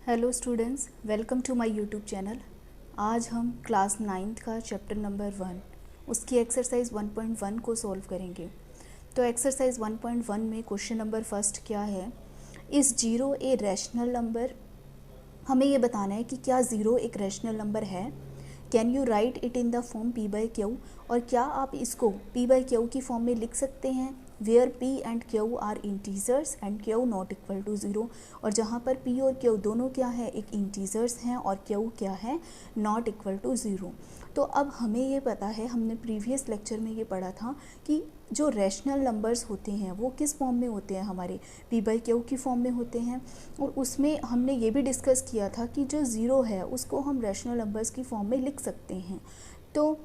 Hello students, welcome to my YouTube channel. आज हम class 9th का चैप्टर नंबर 1 उसकी एक्सरसाइज 1.1 को सॉल्व करेंगे। तो एक्सरसाइज 1.1 में क्वेश्चन नंबर फर्स्ट क्या है, इस जीरो ए रैशनल नंबर। हमें ये बताना है कि क्या ज़ीरो एक रैशनल नंबर है। Can you write it in the form P by Q, और क्या आप इसको पी बाई क्यू की फॉर्म में लिख सकते हैं where P and Q are integers and Q not equal to zero, और जहाँ पर पी और क्यू दोनों क्या है, एक इंटीजर्स हैं और क्यू क्या है, नॉट इक्वल टू ज़ीरो। तो अब हमें ये पता है, हमने प्रीवियस लेक्चर में ये पढ़ा था कि जो रैशनल नंबर्स होते हैं वो किस फॉर्म में होते हैं, हमारे पी बाई क्यू की फॉर्म में होते हैं। और उसमें हमने ये भी डिस्कस किया था कि जो ज़ीरो है उसको हम रैशनल नंबर्स की फॉर्म में लिख सकते हैं। तो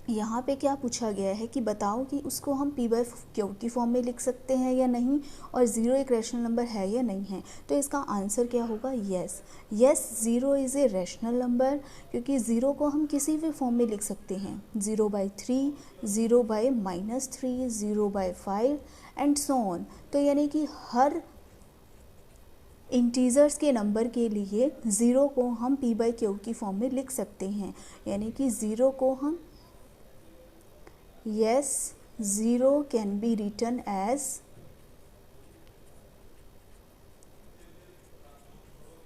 यहाँ पे क्या पूछा गया है कि बताओ कि उसको हम पी बाई क्यू की फॉर्म में लिख सकते हैं या नहीं, और ज़ीरो एक रैशनल नंबर है या नहीं है। तो इसका आंसर क्या होगा, yes. Yes, zero is a rational number, क्योंकि ज़ीरो को हम किसी भी फॉर्म में लिख सकते हैं, 0/3, 0/-3, 0/5 एंड सो ऑन। तो यानी कि हर इंटीजर्स के नंबर के लिए ज़ीरो को हम पी बाई क्यू की फॉर्म में लिख सकते हैं। यानी कि ज़ीरो को हम yes, 0 can be written as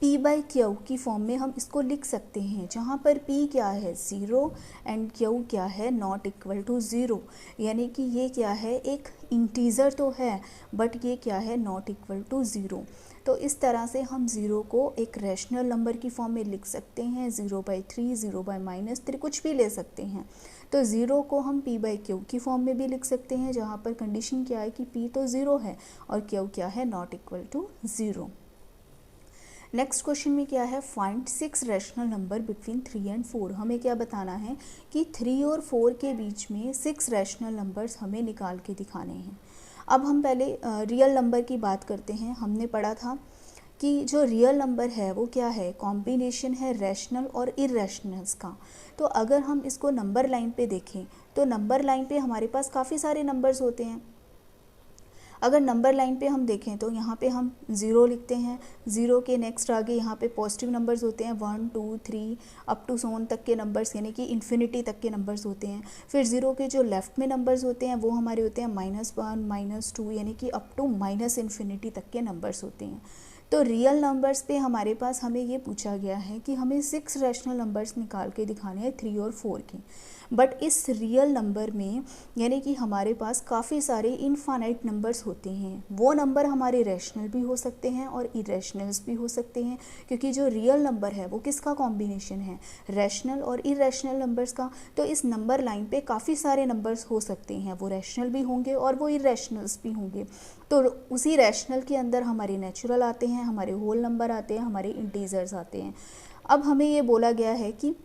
p by Q की फॉर्म में हम इसको लिख सकते हैं, जहाँ पर p क्या है, 0 एंड q क्या है, नॉट इक्वल टू 0। यानी कि ये क्या है, एक इंटीज़र तो है बट ये क्या है, नॉट इक्वल टू 0। तो इस तरह से हम ज़ीरो को एक रैशनल नंबर की फॉर्म में लिख सकते हैं, 0/3, 0/-3 कुछ भी ले सकते हैं। तो ज़ीरो को हम p बाई क्यू की फॉर्म में भी लिख सकते हैं, जहाँ पर कंडीशन क्या है कि p तो 0 है और q क्या है, not equal to 0। Next question में क्या है, find 6 rational number between 3 and 4। हमें क्या बताना है कि 3 और 4 के बीच में 6 रैशनल नंबर्स हमें निकाल के दिखाने हैं। अब हम पहले रियल नंबर की बात करते हैं। हमने पढ़ा था कि जो रियल नंबर है वो क्या है, कॉम्बिनेशन है रैशनल और इरैशनल्स का। तो अगर हम इसको नंबर लाइन पे देखें तो नंबर लाइन पे हमारे पास काफ़ी सारे नंबर्स होते हैं। अगर नंबर लाइन पे हम देखें तो यहाँ पे हम ज़ीरो लिखते हैं, ज़ीरो के नेक्स्ट आगे यहाँ पे पॉजिटिव नंबर्स होते हैं, 1 2 3 अप टू सोन तक के नंबर्स, यानी कि इन्फिनिटी तक के नंबर्स होते हैं। फिर ज़ीरो के जो लेफ़्ट में नंबर्स होते हैं वो हमारे होते हैं -1 -2, यानी कि अप टू -इन्फिनिटी तक के नंबर्स होते हैं। तो रियल नंबर्स पे हमारे पास हमें ये पूछा गया है कि हमें 6 रैशनल नंबर्स निकाल के दिखाने हैं 3 और 4 के। बट इस रियल नंबर में यानी कि हमारे पास काफ़ी सारे इनफाइनाइट नंबर्स होते हैं। वो नंबर हमारे रैशनल भी हो सकते हैं और इरेशनल्स भी हो सकते हैं, क्योंकि जो रियल नंबर है वो किसका कॉम्बिनेशन है, रैशनल और इरेशनल नंबर्स का। तो इस नंबर लाइन पे काफ़ी सारे नंबर्स हो सकते हैं, वो रैशनल भी होंगे और वो इरेशनल्स भी होंगे। तो उसी रैशनल के अंदर हमारे नेचुरल आते हैं, हमारे होल नंबर आते हैं, हमारे इंटीजर्स आते हैं। अब हमें ये बोला गया है कि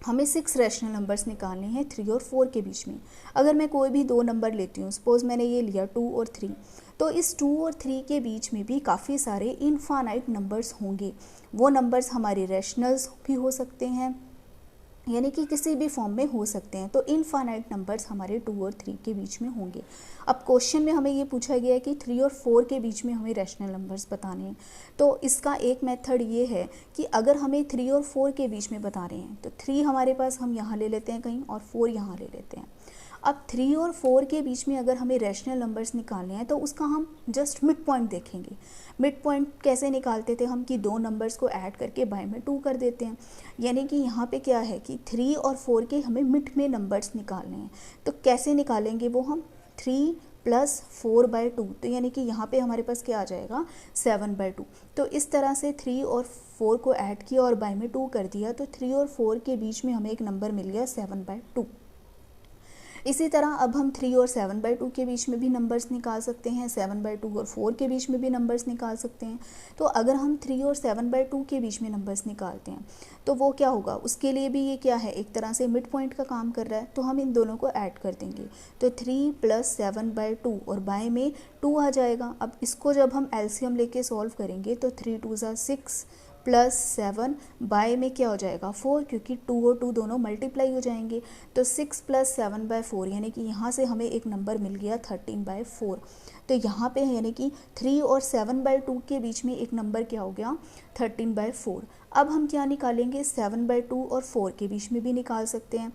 हमें 6 रैशनल नंबर्स निकालने हैं 3 और 4 के बीच में। अगर मैं कोई भी दो नंबर लेती हूँ, सपोज़ मैंने ये लिया 2 और 3, तो इस 2 और 3 के बीच में भी काफ़ी सारे इनफाइनाइट नंबर्स होंगे। वो नंबर्स हमारे रैशनल्स भी हो सकते हैं, यानी कि किसी भी फॉर्म में हो सकते हैं। तो इनफाइनाइट नंबर्स हमारे 2 और 3 के बीच में होंगे। अब क्वेश्चन में हमें ये पूछा गया है कि 3 और 4 के बीच में हमें रैशनल नंबर्स बताने हैं। तो इसका एक मेथड ये है कि अगर हमें 3 और 4 के बीच में बता रहे हैं तो 3 हमारे पास हम यहाँ ले लेते हैं कहीं और 4 यहाँ ले लेते हैं। अब 3 और 4 के बीच में अगर हमें रैशनल नंबर्स निकालने हैं तो उसका हम जस्ट मिड पॉइंट देखेंगे। मिड पॉइंट कैसे निकालते थे हम, कि दो नंबर्स को ऐड करके बाय में 2 कर देते हैं। यानी कि यहाँ पे क्या है कि 3 और 4 के हमें मिड में नंबर्स निकालने हैं। तो कैसे निकालेंगे वो हम, 3 + 4/2, तो यानी कि यहाँ पे हमारे पास क्या आ जाएगा, 7/2। तो इस तरह से 3 और 4 को ऐड किया और बाय में 2 कर दिया, तो 3 और 4 के बीच में हमें एक नंबर मिल गया 7/2। इसी तरह अब हम 3 और 7/2 के बीच में भी नंबर्स निकाल सकते हैं, 7/2 और 4 के बीच में भी नंबर्स निकाल सकते हैं। तो अगर हम 3 और 7/2 के बीच में नंबर्स निकालते हैं तो वो क्या होगा, उसके लिए भी ये क्या है, एक तरह से मिड पॉइंट का काम कर रहा है। तो हम इन दोनों को ऐड कर देंगे, तो 3 + 7/2 और बाय में 2 आ जाएगा। अब इसको जब हम एलसीएम लेके सॉल्व करेंगे तो 3 2 = 6 प्लस 7 बाय में क्या हो जाएगा 4, क्योंकि 2 और 2 दोनों मल्टीप्लाई हो जाएंगे। तो 6 + 7/4 यानी कि यहाँ से हमें एक नंबर मिल गया 13/4। तो यहाँ पे यानी कि 3 और 7/2 के बीच में एक नंबर क्या हो गया 13/4। अब हम क्या निकालेंगे 7/2 और 4 के बीच में भी निकाल सकते हैं।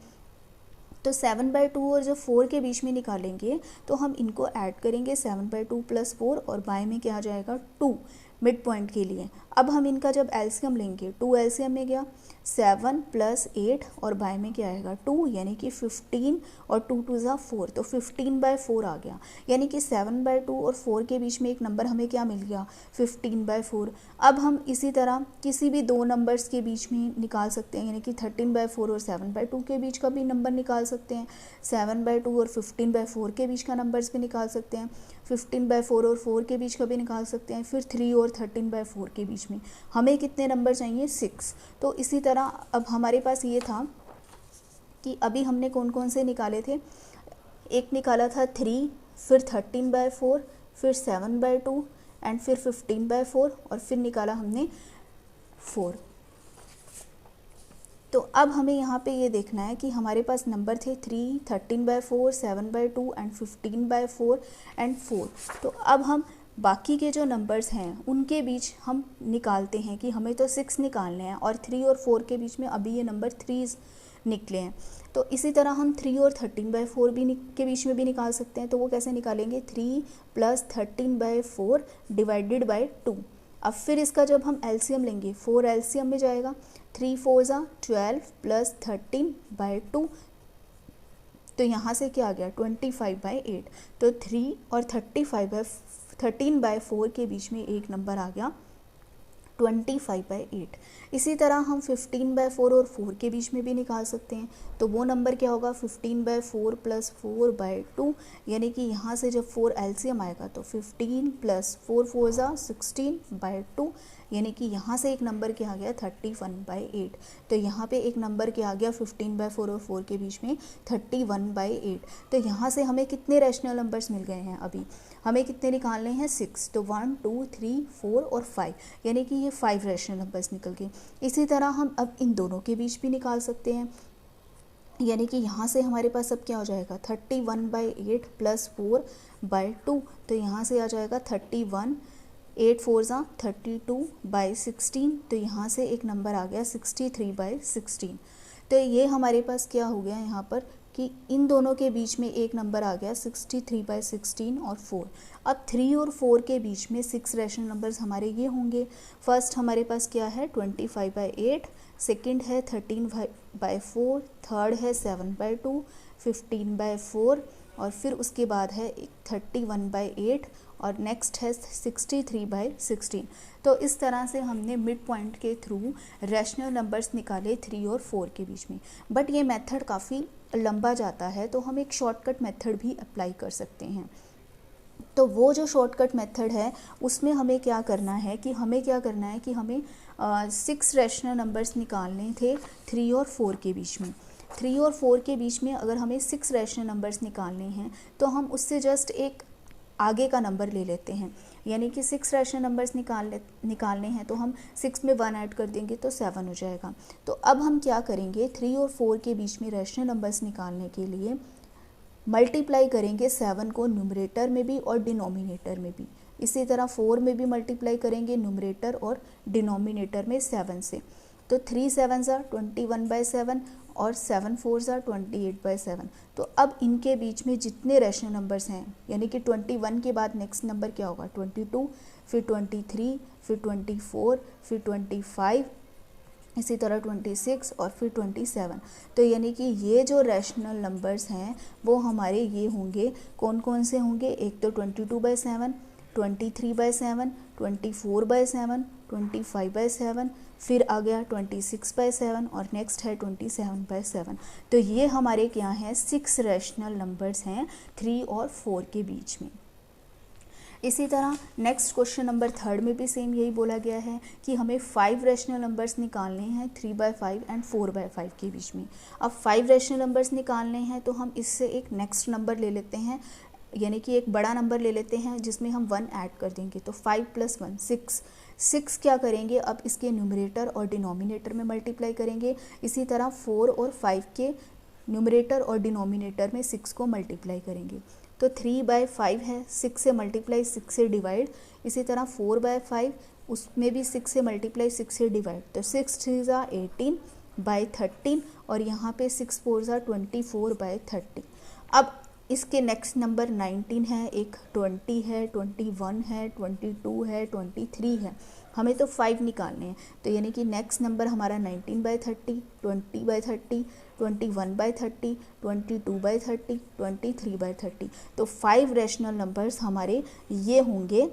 तो 7/2 और जब 4 के बीच में निकालेंगे तो हम इनको ऐड करेंगे 7/2 + 4 और बाय में क्या आ जाएगा 2 मिड पॉइंट के लिए। अब हम इनका जब एलसीएम लेंगे 2 एलसीएम में गया 7 + 8 और बाय में क्या आएगा 2 यानी कि 15 और 2 2 ज़ा 4 तो 15/4 आ गया। यानी कि 7/2 और 4 के बीच में एक नंबर हमें क्या मिल गया 15/4। अब हम इसी तरह किसी भी दो नंबर्स के बीच में निकाल सकते हैं, यानी कि 13/4 और 7/2 के बीच का भी नंबर निकाल सकते हैं, 7/2 और 15/4 के बीच का नंबर्स भी निकाल सकते हैं, 15/4 और 4 के बीच का भी निकाल सकते हैं, फिर 3 और 13/4 के बीच में हमें कितने नंबर चाहिए 6। तो इसी तरह अब हमारे पास ये था कि अभी हमने कौन कौन से निकाले थे, एक निकाला था 3, फिर 13/4, फिर 7/2 एंड फिर 15/4 और फिर निकाला हमने 4। तो अब हमें यहाँ पे ये देखना है कि हमारे पास नंबर थे 3, 13/4, 7/2 एंड 15/4 एंड 4। तो अब हम बाकी के जो नंबर्स हैं उनके बीच हम निकालते हैं कि हमें तो 6 निकालने हैं और 3 और 4 के बीच में अभी ये नंबर 3 निकले हैं। तो इसी तरह हम 3 और 13/4 भी के बीच में भी निकाल सकते हैं। तो वो कैसे निकालेंगे 3 + 13/4 डिवाइडेड बाय 2। अब फिर इसका जब हम एलसीएम लेंगे 4 एलसीएम में जाएगा, 3 4 ज़ा 12 + 13/2 तो यहाँ से क्या आ गया 25/8। तो 3 और 13/4 के बीच में एक नंबर आ गया 25/8। इसी तरह हम 15/4 और 4 के बीच में भी निकाल सकते हैं। तो वो नंबर क्या होगा 15/4 + 4/2 यानी कि यहाँ से जब 4 एलसीएम आएगा तो 15 + 4 4 ज़ा 16/2 यानी कि यहाँ से एक नंबर क्या आ गया 31/8। तो यहाँ पे एक नंबर क्या आ गया 15/4 और 4 के बीच में 31/8। तो यहाँ से हमें कितने रैशनल नंबर्स मिल गए हैं, अभी हमें कितने निकालने हैं 6। तो 1 2 3 4 और 5 यानी कि ये 5 रैशनल नंबर्स निकल गए। इसी तरह हम अब इन दोनों के बीच भी निकाल सकते हैं, यानी कि यहाँ से हमारे पास अब क्या हो जाएगा 31/8 + 4/2 तो यहाँ से आ जाएगा 31, 8 4 ज़ा 32/16 तो यहाँ से एक नंबर आ गया 63/16। तो ये हमारे पास क्या हो गया यहाँ पर कि इन दोनों के बीच में एक नंबर आ गया 63/16 और 4। अब 3 और 4 के बीच में 6 रैशनल नंबर्स हमारे ये होंगे। फर्स्ट हमारे पास क्या है 25/8, सेकंड है 13/4, थर्ड है 7/2, 15/4 और फिर उसके बाद है 31/8 और नेक्स्ट है 63/16। तो इस तरह से हमने मिड पॉइंट के थ्रू रैशनल नंबर्स निकाले 3 और 4 के बीच में। बट ये मेथड काफ़ी लंबा जाता है तो हम एक शॉर्टकट मेथड भी अप्लाई कर सकते हैं। तो वो जो शॉर्टकट मेथड है उसमें हमें क्या करना है कि हमें 6 रैशनल नंबर्स निकालने थे 3 और 4 के बीच में। 3 और 4 के बीच में अगर हमें 6 रैशनल नंबर्स निकालने हैं तो हम उससे जस्ट एक आगे का नंबर ले लेते हैं, यानी कि 6 रैशनल नंबर्स निकालने हैं तो हम 6 में 1 ऐड कर देंगे तो 7 हो जाएगा। तो अब हम क्या करेंगे 3 और 4 के बीच में रैशनल नंबर्स निकालने के लिए मल्टीप्लाई करेंगे 7 को न्यूमरेटर में भी और डिनोमिनेटर में भी। इसी तरह 4 में भी मल्टीप्लाई करेंगे न्यूमरेटर और डिनोमिनेटर में 7 से। तो 3 7 ज़ा 21/7 और 7 4 ज़ा 28/7। तो अब इनके बीच में जितने रैशनल नंबर्स हैं यानी कि 21 के बाद नेक्स्ट नंबर क्या होगा 22, फिर 23, फिर 24, फिर 25, इसी तरह 26 और फिर 27। तो यानी कि ये जो रैशनल नंबर्स हैं वो हमारे ये होंगे, कौन कौन से होंगे, एक तो 22/7, 23/7, 24/7, 25/7, फिर आ गया 26/7 और नेक्स्ट है 27/7। तो ये हमारे क्या हैं 6 रैशनल नंबर्स हैं 3 और 4 के बीच में। इसी तरह नेक्स्ट क्वेश्चन नंबर 3 में भी सेम यही बोला गया है कि हमें 5 रैशनल नंबर्स निकालने हैं 3/5 एंड 4/5 के बीच में। अब 5 रैशनल नंबर्स निकालने हैं तो हम इससे एक नेक्स्ट नंबर ले लेते हैं, यानी कि एक बड़ा नंबर ले लेते हैं जिसमें हम 1 ऐड कर देंगे। तो 5 + 1 6, 6 क्या करेंगे, अब इसके न्यूमरेटर और डिनोमिनेटर में मल्टीप्लाई करेंगे। इसी तरह 4 और 5 के न्यूमरेटर और डिनोमिनेटर में 6 को मल्टीप्लाई करेंगे। तो 3/5 है, 6 से मल्टीप्लाई 6 से डिवाइड। इसी तरह 4/5, उसमें भी 6 से मल्टीप्लाई 6 से डिवाइड। तो 6 3 ज़ा 18/13 और यहाँ पे 6 4 ज़ा 24/30। अब इसके नेक्स्ट नंबर 19 है, एक 20 है, 21 है, 22 है, 23 है। हमें तो 5 निकालने हैं, तो यानी कि नेक्स्ट नंबर हमारा 19/30, 20/30, 21/30, 22/30, 23/30। तो 5 रैशनल नंबर्स हमारे ये होंगे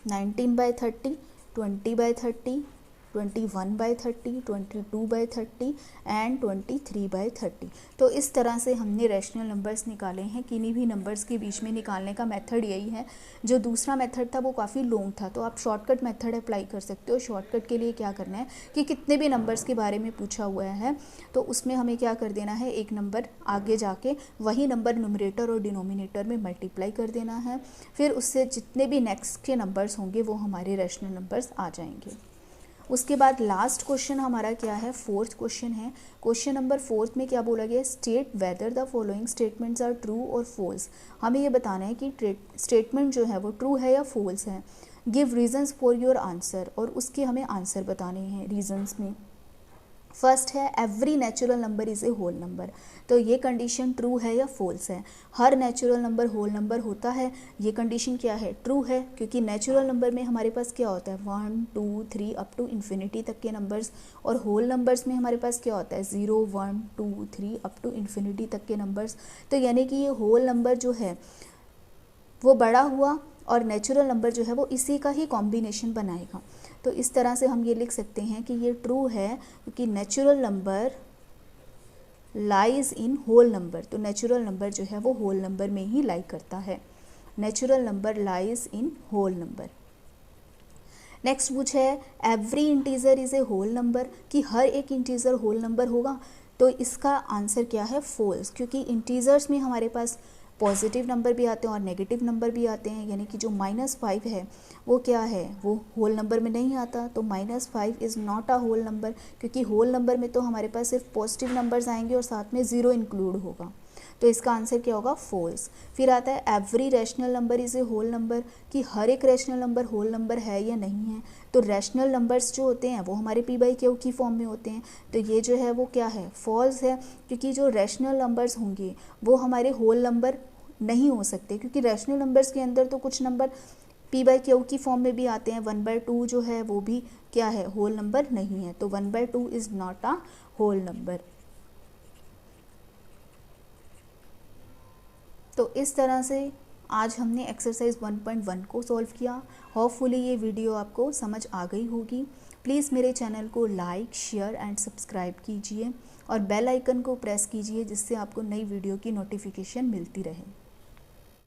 19/30, 20/30, 21/30, 22/30 एंड 23/30। तो इस तरह से हमने रैशनल नंबर्स निकाले हैं। किन्हीं भी नंबर्स के बीच में निकालने का मेथड यही है। जो दूसरा मेथड था वो काफ़ी लॉन्ग था, तो आप शॉर्टकट मेथड अप्लाई कर सकते हो। शॉर्टकट के लिए क्या करना है कि कितने भी नंबर्स के बारे में पूछा हुआ है तो उसमें हमें क्या कर देना है, एक नंबर आगे जाके वही नंबर न्यूमरेटर और डिनोमिनेटर में मल्टीप्लाई कर देना है। फिर उससे जितने भी नेक्स्ट के नंबर्स होंगे वो हमारे रैशनल नंबर्स आ जाएंगे। उसके बाद लास्ट क्वेश्चन हमारा क्या है, फोर्थ क्वेश्चन है। क्वेश्चन नंबर 4 में क्या बोला गया, state whether the following statements are true और फॉल्स। हमें ये बताना है कि स्टेटमेंट जो है वो ट्रू है या फॉल्स है। Give reasons for your answer, और उसके हमें आंसर बताने हैं रीजंस में। फर्स्ट है every natural number is a whole number. तो ये कंडीशन ट्रू है या फॉल्स है। हर नेचुरल नंबर होल नंबर होता है, ये कंडीशन क्या है, ट्रू है, क्योंकि नेचुरल नंबर में हमारे पास क्या होता है 1 2 3 अप टू इन्फिनिटी तक के नंबर्स, और होल नंबर्स में हमारे पास क्या होता है 0 1 2 3 अप टू इन्फिनिटी तक के नंबर्स। तो यानी कि ये होल नंबर जो है वो बड़ा हुआ और नेचुरल नंबर जो है वो इसी का ही कॉम्बिनेशन बनाएगा। तो इस तरह से हम ये लिख सकते हैं कि ये ट्रू है क्योंकि natural number lies in whole number. तो नेचुरल नंबर जो है वो होल नंबर में ही लाई करता है। Natural number lies in whole number. Next पूछा है every integer is a whole number, कि हर एक इंटीजर होल नंबर होगा। तो इसका आंसर क्या है, फॉल्स, क्योंकि इंटीजर्स में हमारे पास पॉजिटिव नंबर भी आते हैं और नेगेटिव नंबर भी आते हैं। यानी कि जो -5 है वो क्या है, वो होल नंबर में नहीं आता। तो -5 is not a whole number, क्योंकि होल नंबर में तो हमारे पास सिर्फ पॉजिटिव नंबर्स आएंगे और साथ में 0 इंक्लूड होगा। तो इसका आंसर क्या होगा, फॉल्स। फिर आता है every rational number is a whole number, कि हर एक रैशनल नंबर होल नंबर है या नहीं है। तो रैशनल नंबर्स जो होते हैं वो हमारे P/Q की फॉर्म में होते हैं। तो ये जो है वो क्या है, फॉल्स है, क्योंकि जो रैशनल नंबर्स होंगे वो हमारे होल नंबर नहीं हो सकते, क्योंकि रैशनल नंबर्स के अंदर तो कुछ नंबर P/Q की फॉर्म में भी आते हैं। 1/2 जो है वो भी क्या है, होल नंबर नहीं है। तो 1/2 is not a whole number. तो इस तरह से आज हमने एक्सरसाइज 1.1 को सॉल्व किया। होपफुली ये वीडियो आपको समझ आ गई होगी। प्लीज़ मेरे चैनल को लाइक शेयर एंड सब्सक्राइब कीजिए और बेल आइकन को प्रेस कीजिए, जिससे आपको नई वीडियो की नोटिफिकेशन मिलती रहे।